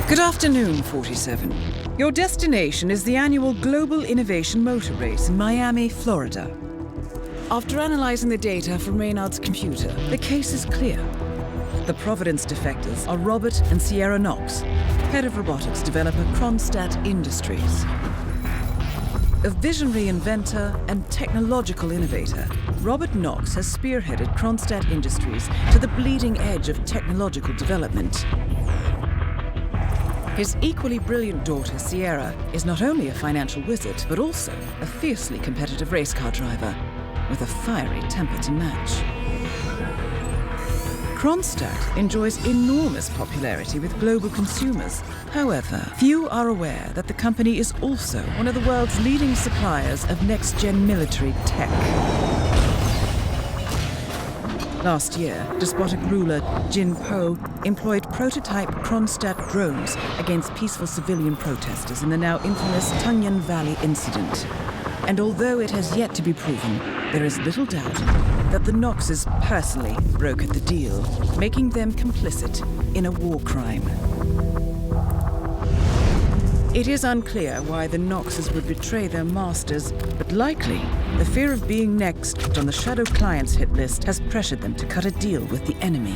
Good afternoon, 47. Your destination is the annual Global Innovation Motor Race in Miami, Florida. After analyzing the data from Reynard's computer, the case is clear. The Providence defectors are Robert and Sierra Knox, head of robotics developer Kronstadt Industries. A visionary inventor and technological innovator, Robert Knox has spearheaded Kronstadt Industries to the bleeding edge of technological development. His equally brilliant daughter, Sierra, is not only a financial wizard, but also a fiercely competitive race car driver with a fiery temper to match. Kronstadt enjoys enormous popularity with global consumers. However, few are aware that the company is also one of the world's leading suppliers of next-gen military tech. Last year, despotic ruler Jin Po employed prototype Kronstadt drones against peaceful civilian protesters in the now infamous Tungan Valley incident. And although it has yet to be proven, there is little doubt that the Knoxes personally brokered the deal, making them complicit in a war crime. It is unclear why the Knoxes would betray their masters, but likely the fear of being next on the Shadow Clients hit list has pressured them to cut a deal with the enemy.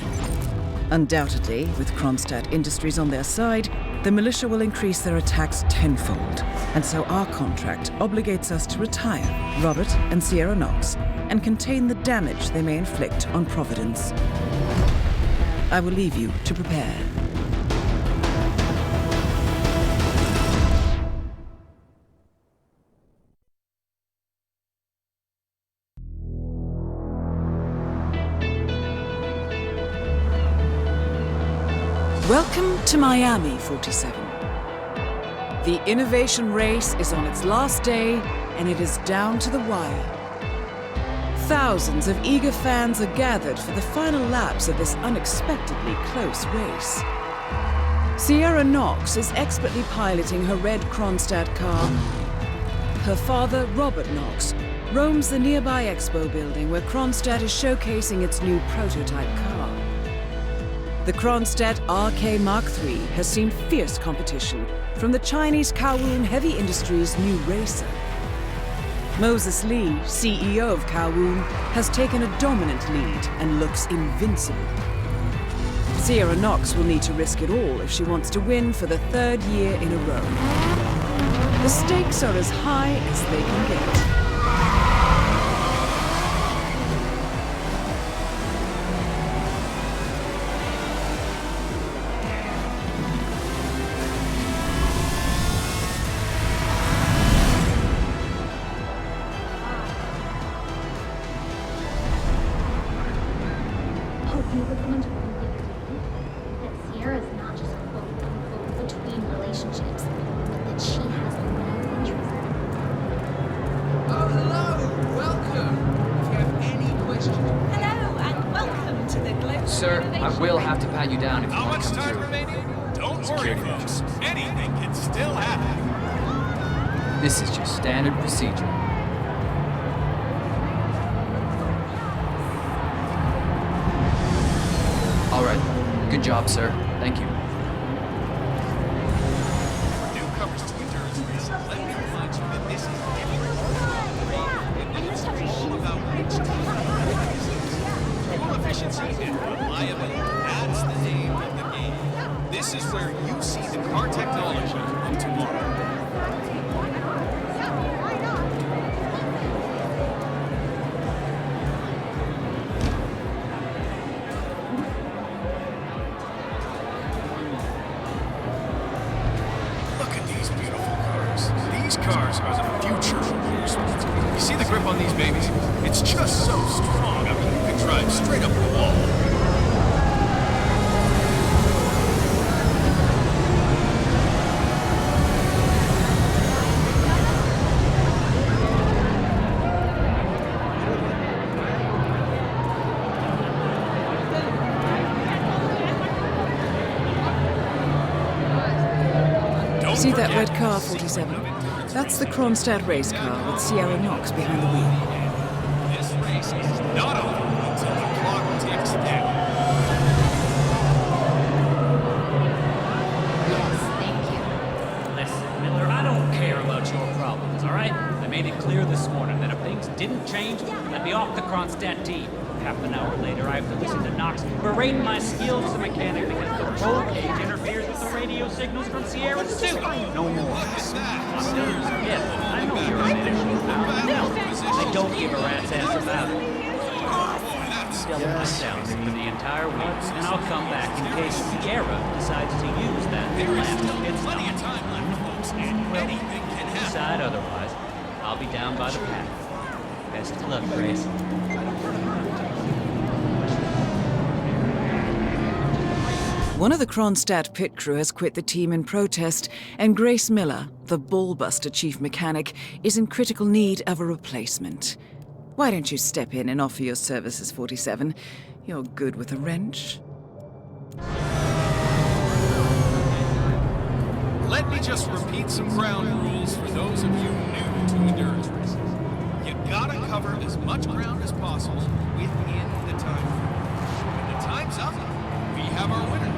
Undoubtedly, with Kronstadt Industries on their side, the militia will increase their attacks tenfold. And so our contract obligates us to retire Robert and Sierra Knox and contain the damage they may inflict on Providence. I will leave you to prepare. Welcome to Miami, 47. The innovation race is on its last day, and it is down to the wire. Thousands of eager fans are gathered for the final laps of this unexpectedly close race. Sierra Knox is expertly piloting her red Kronstadt car. Her father, Robert Knox, roams the nearby expo building where Kronstadt is showcasing its new prototype car. The Kronstadt RK Mark III has seen fierce competition from the Chinese Kowloon Heavy Industries' new racer. Moses Lee, CEO of Kowloon, has taken a dominant lead and looks invincible. Sierra Knox will need to risk it all if she wants to win for the third year in a row. The stakes are as high as they can get. Sir, I will have to pat you down if you want to come How much time remaining? Don't worry, folks. Anything can still happen. This is just standard procedure. All right. Good job, sir. Thank you. Newcomers to endurance racing, let me remind you that this is all about fuel efficiency and reliability. That's the name of the game. This is where you see the car technology of tomorrow. Look at these beautiful cars. These cars are the future of motorsports. You see the grip on these babies? It's just so strong. I mean, you could drive straight up the wall. See that red car, 47? That's the Kronstadt race car with Sierra Knox behind the wheel. This race is not over until the clock ticks down. Yes, Change, let me off the Kronstadt team. Half an hour later, I have to listen to Knox berate my skills as a mechanic because the roll cage interferes with the radio signals from Sierra's suit. No more. I'm serious. Yes, I know you're an issue about. No, I don't give a rat's ass about it. Still myself for the entire week, and I'll come back in case Sierra decides to use that last pit stop. Well, decide otherwise. I'll be down by the path. Best of luck, Grace. One of the Kronstadt pit crew has quit the team in protest, and Grace Miller, the ballbuster chief mechanic, is in critical need of a replacement. Why don't you step in and offer your services, 47? You're good with a wrench. Let me just repeat some ground rules for those of you new to endurance racing. You gotta cover as much ground as possible within the time frame. When the time's up, we have our winner.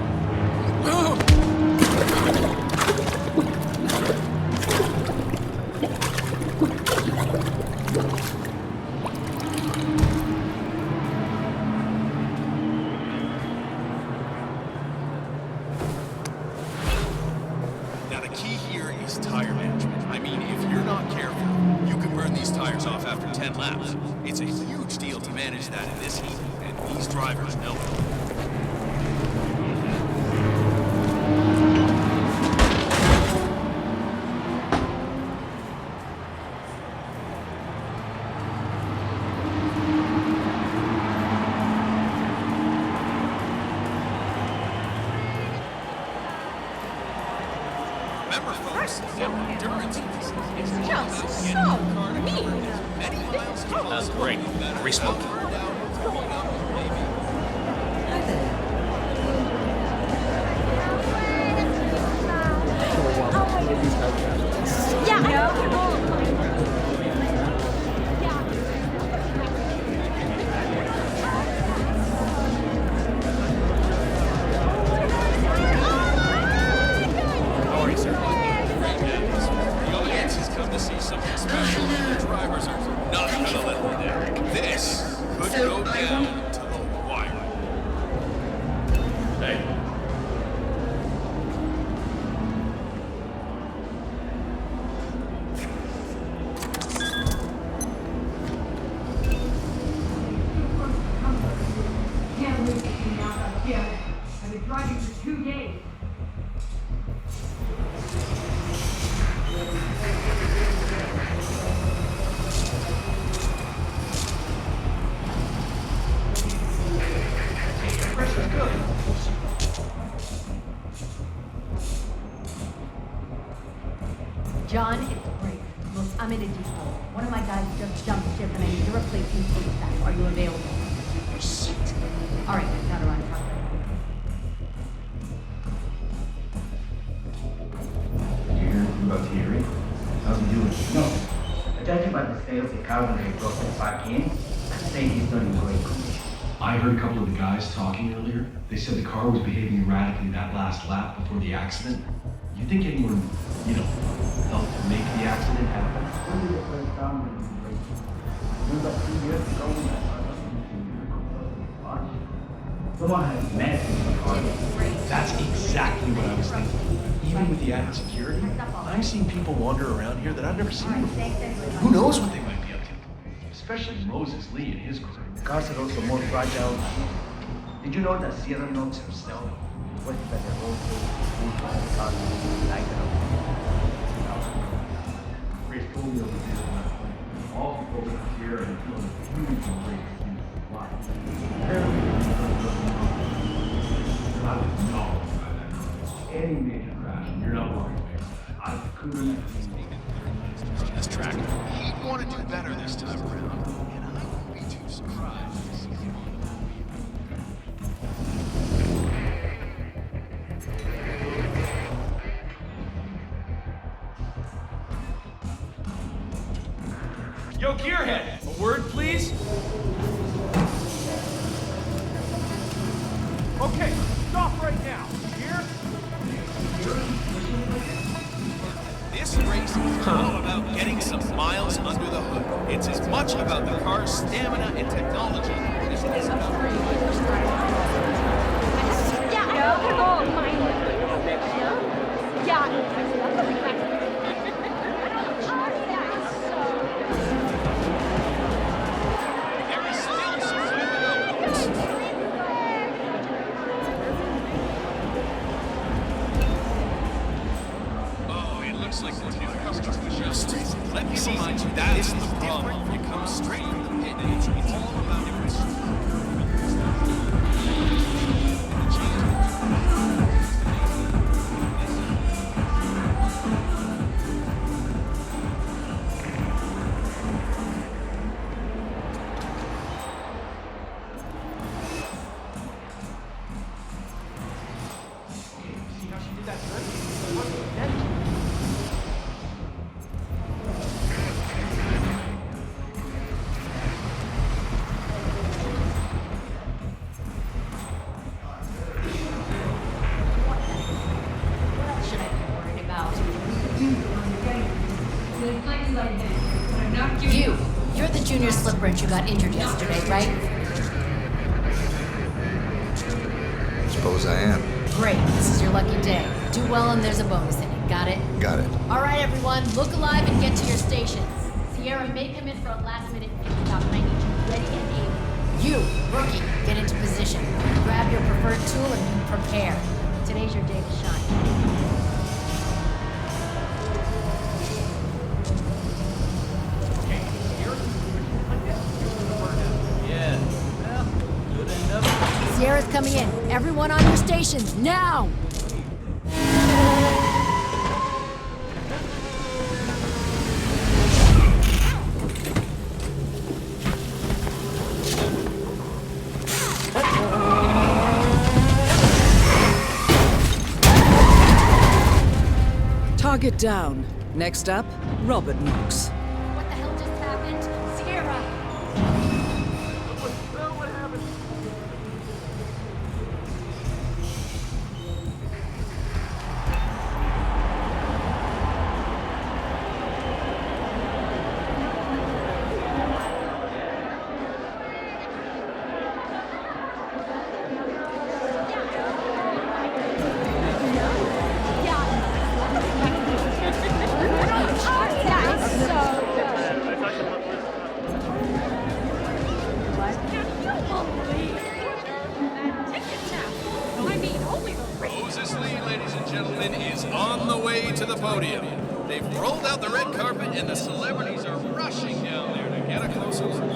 Now the key here is tire management. I mean, if you're not careful, you can burn these tires off after 10 laps. It's a huge deal to manage that in this heat, and these drivers know it. Remember, folks, endurance is just so neat. That's great. Are we smoking? Yeah, I know. The audience has come to see something special, and the drivers are not gonna let them down. This could go down to the wire. Hey. Can't believe it came out up here. I've been driving for 2 days. John, it's great. Look, I'm in a depot. One of my guys just jumped ship and I need to replace him ASAP. Are you available? Shit. All right, got her on top. Did you hear about Thierry? How's he doing? No. Judging by the sales the car when they brought it back in, I'd say he's done in great condition. I heard a couple of the guys talking earlier. They said the car was behaving erratically that last lap before the accident. You think anyone, helped make the accident happen? Only the first time when he was racing. Remember 2 years ago when I saw the watch? Someone had messed with the car. That's exactly what I was thinking. Even with the added security, I've seen people wander around here that I've never seen before. Who knows what they might be up to? Especially Moses Lee and his crew. Cars are also more fragile. Did you know that Sierra Knox himself was that the road car lighter up? Great folio of this one. All people over here and feeling huge break. Why? I would know about that. Any major crash, and you're not worried about that. I couldn't On this track, he'd want to do better this time around, and I won't be too surprised to see him on the Yo, Gearhead, a word, please? Okay, stop right now. Here? This race is all about getting some miles under the hood. It's as much about the stamina and technology. This is there is still some way to go. Oh, it looks like the new customer was just. Let me remind you, that is the problem. You come straight from the pit, and it's all about difference. See how she did that trick? It wasn't intentional. What else should I be worried about? You're the junior slip wrench who got injured yesterday, right? Suppose I am. Great, this is your lucky day. Do well and there's a bonus in it. Got it? Got it. All right, everyone, look alive and get to your stations. Sierra may come in for a last-minute pit stop, and I need you ready and able. You, rookie, get into position. Grab your preferred tool and be prepared. Today's your day to shine. Yeah. Well, good enough. Sierra's coming in. Everyone on your stations, now! Target down. Next up, Robert Knox. What the hell just happened? Sierra! What happened? Moses Lee, ladies and gentlemen, is on the way to the podium. They've rolled out the red carpet, and the celebrities are rushing down there to get a closer look.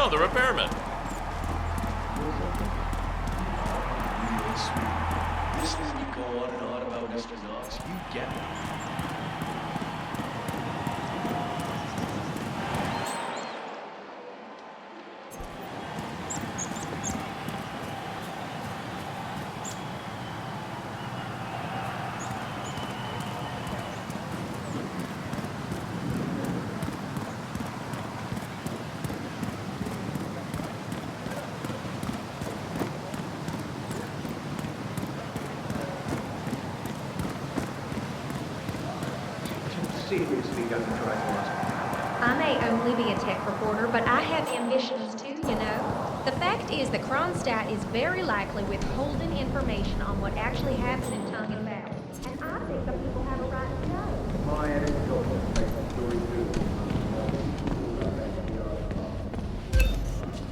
found the repairman. This is me go on and on about Mr. Knox. You get it. Seriously doesn't try to ask. I may only be a tech reporter, but I have ambitions too, you know. The fact is the Kronstadt is very likely withholding information on what actually happened in Tongue and Valley. And I think the people have a right to know. My editor makes the story too.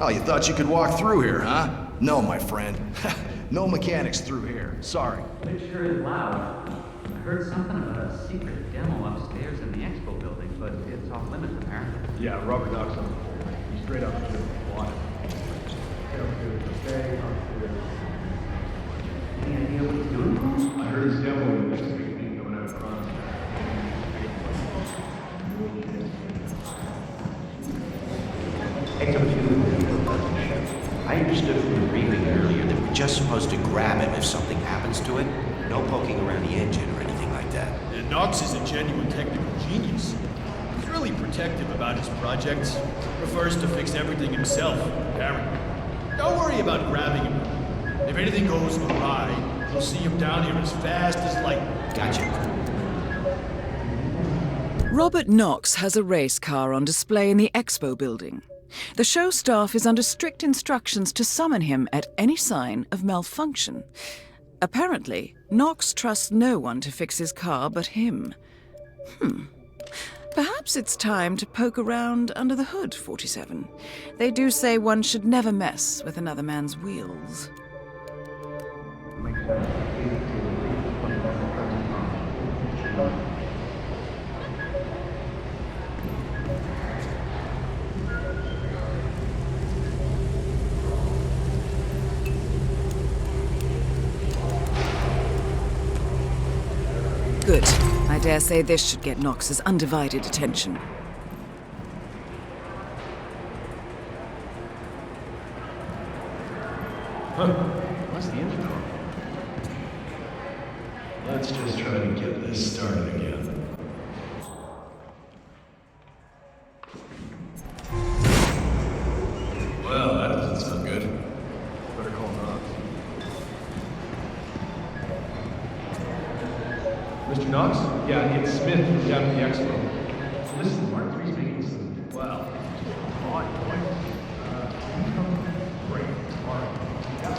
Oh, you thought you could walk through here, huh? No, my friend. No mechanics through here. Sorry. It sure is loud. I heard something about a secret demo upstairs in the expo building, but it's off limits apparently. Yeah, Robert Knox on the floor. He's straight up to the water. Any idea what he's doing? I heard his demo in the next big thing coming out of France. I understood from the briefing earlier that we're just supposed to grab him if something happens to it. No poking around the engine or anything like that. And Knox is a genuine technical genius. He's really protective about his projects. Prefers to fix everything himself, apparently. Don't worry about grabbing him. If anything goes awry, you'll see him down here as fast as light. Gotcha. Robert Knox has a race car on display in the expo building. The show staff is under strict instructions to summon him at any sign of malfunction. Apparently, Knox trusts no one to fix his car but him. Perhaps it's time to poke around under the hood, 47. They do say one should never mess with another man's wheels. Good. I dare say this should get Knox's undivided attention. Huh. What's the engine for? Let's just try to get this started again. Well, that doesn't sound good. Better call Knox. Mr. Knox? Yeah, it's Smith from down at the expo. Listen, Mark 3's making some, well, odd points. Great. All right. Yeah.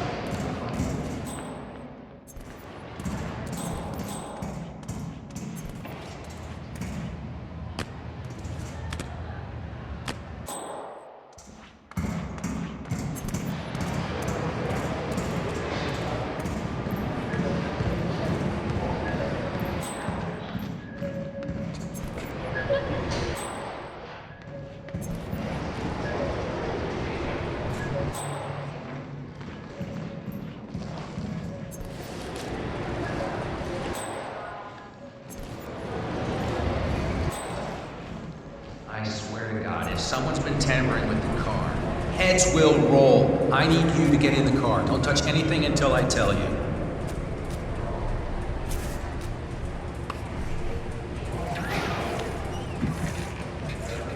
I swear to God, if someone's been tampering with the car, heads will roll. I need you to get in the car. Don't touch anything until I tell you.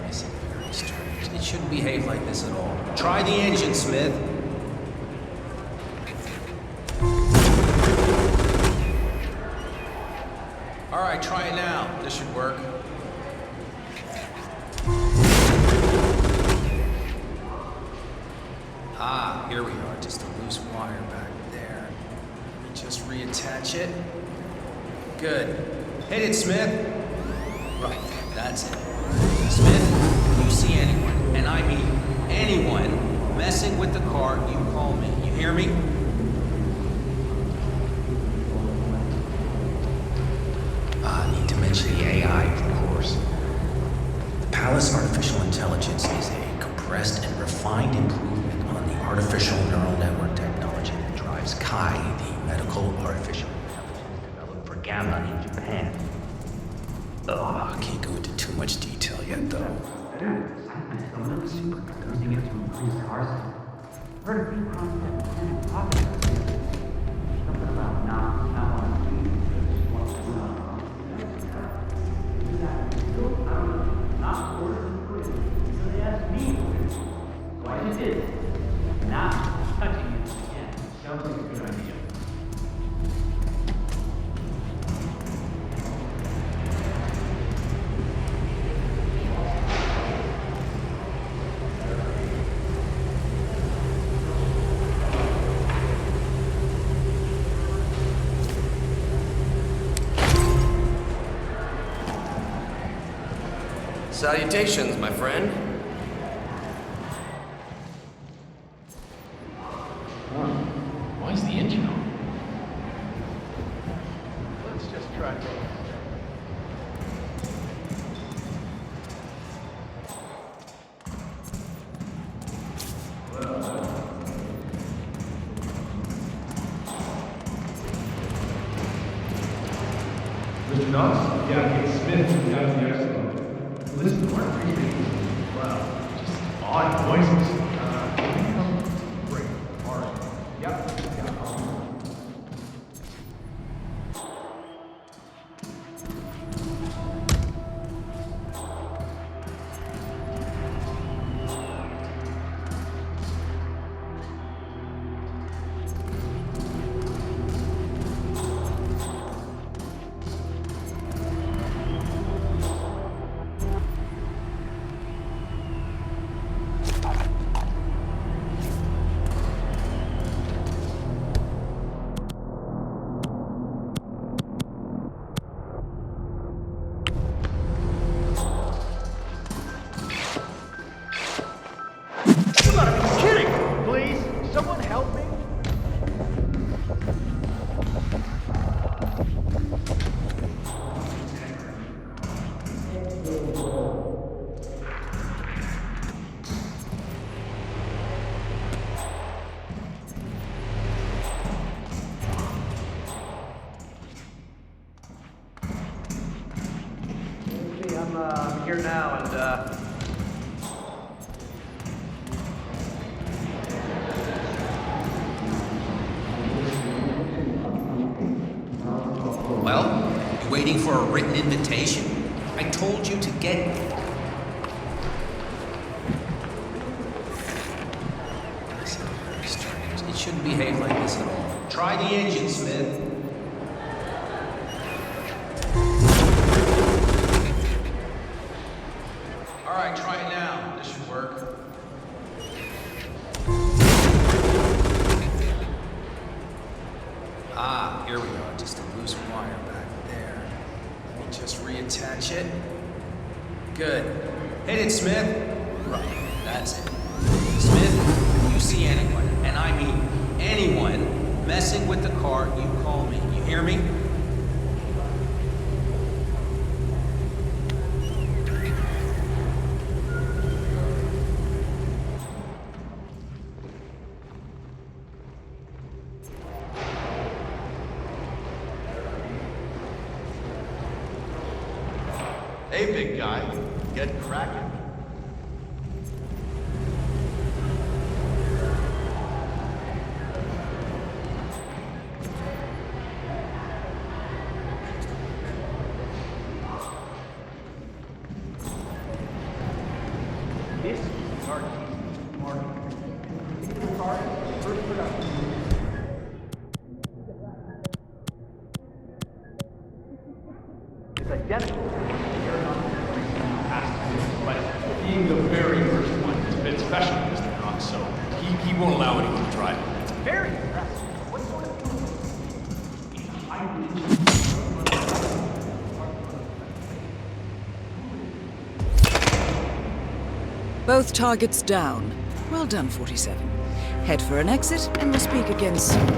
This is very strange. It shouldn't behave like this at all. Try the engine, Smith. All right, try it now. This should work. Ah, here we are, just a loose wire back there. Let me just reattach it. Good. Hit it, Smith. Right, that's it. Smith, if you see anyone, and I mean anyone, messing with the car, you call me. You hear me? I need to mention the AI, of course. The Palace Artificial Intelligence is a compressed and refined Kai, the medical artificial intelligence developed for Gamma in Japan. I can't go into too much detail yet, though. Using it to increase arson. Heard a few concepts and talking about it. Something about not on not order the proof until they asked me. So I just did. Now, touching it again sounds like a good idea. Salutations, my friend. Why is the engine on? Let's just try to. Mr. Knox? Yeah, it's Smith from down to the exit. Listen, we're reading. Wow, just odd noises. Great. All right. Yep. I'm here now, and Well, you waiting for a written invitation? I told you to get... It shouldn't behave like this at all. Try the engine, Smith. All right, try it now. This should work. Ah, here we are. Just a loose wire back there. Let me just reattach it. Good. Hit it, Smith. Right, that's it. Smith, if you see anyone, and I mean anyone, messing with the car, you call me. You hear me? Hey, big guy. Get cracking. This is the car keys market. The car is first production. It's identical. But being the very first one is a bit special, Mr. Knox, so he won't allow anyone to drive it. It's very impressive. What sort of thing? It's a hybrid. Both targets down. Well done, 47. Head for an exit, and we'll speak again soon.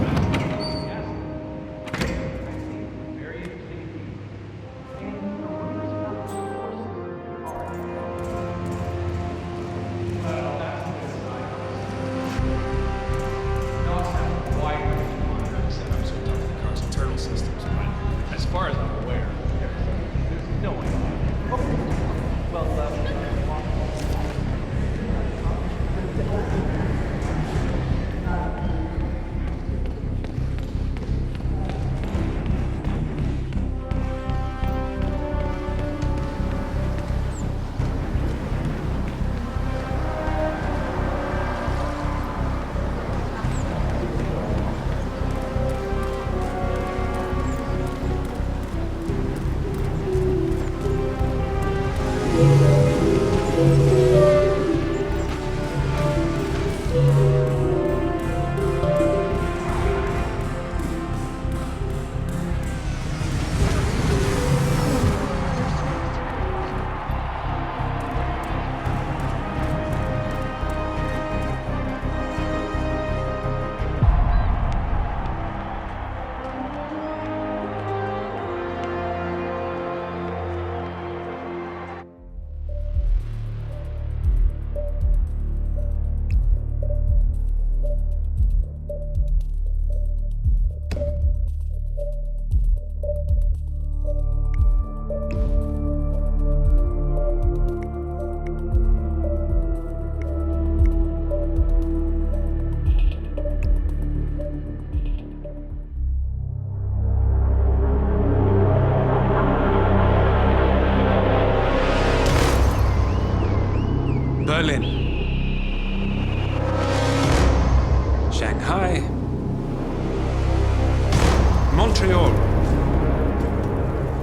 Montreal.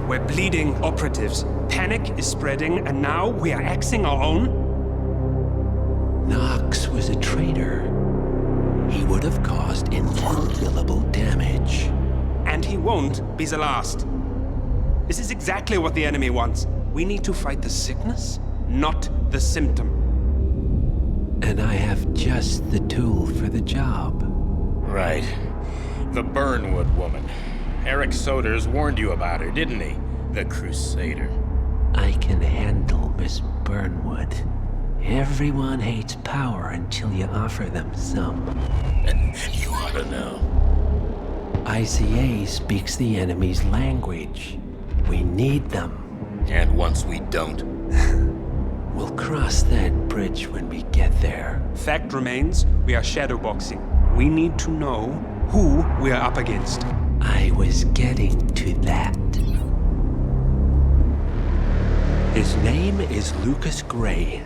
We're bleeding operatives. Panic is spreading, and now we are axing our own? Knox was a traitor. He would have caused incalculable damage. And he won't be the last. This is exactly what the enemy wants. We need to fight the sickness, not the symptom. And I have just the tool for the job. Right. The Burnwood woman. Eric Soders warned you about her, didn't he? The Crusader. I can handle Miss Burnwood. Everyone hates power until you offer them some. You ought to know. ICA speaks the enemy's language. We need them. And once we don't? We'll cross that bridge when we get there. Fact remains, we are shadowboxing. We need to know who we are up against. I was getting to that. His name is Lucas Gray,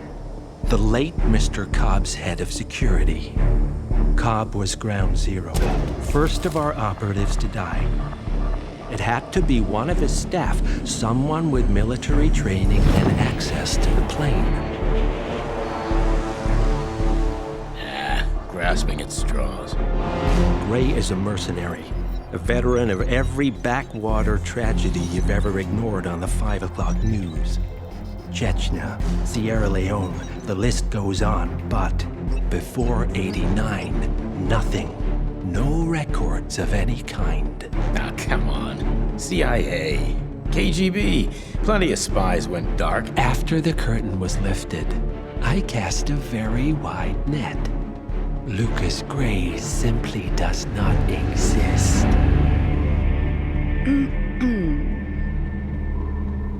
the late Mr. Cobb's head of security. Cobb was ground zero, first of our operatives to die. It had to be one of his staff, someone with military training and access to the plane. Grasping at straws. Gray is a mercenary, a veteran of every backwater tragedy you've ever ignored on the 5 o'clock news. Chechnya, Sierra Leone, the list goes on, but before '89, nothing. No records of any kind. Now, come on. CIA, KGB, plenty of spies went dark. After the curtain was lifted, I cast a very wide net. Lucas Gray simply does not exist.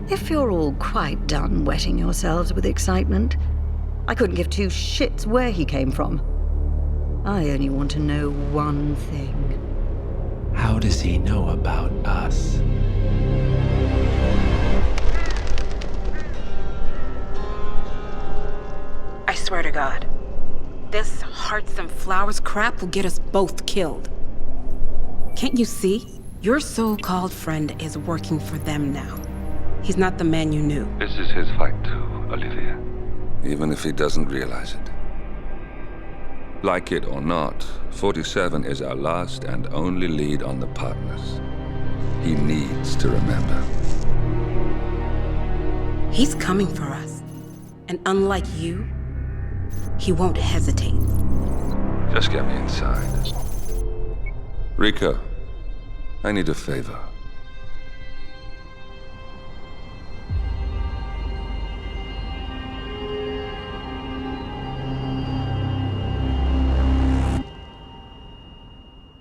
If you're all quite done wetting yourselves with excitement, I couldn't give two shits where he came from. I only want to know one thing. How does he know about us? I swear to God, this hearts and flowers crap will get us both killed. Can't you see? Your so-called friend is working for them now. He's not the man you knew. This is his fight too, Olivia. Even if he doesn't realize it. Like it or not, 47 is our last and only lead on the partners. He needs to remember. He's coming for us. And unlike you, he won't hesitate. Just get me inside. Rico, I need a favor.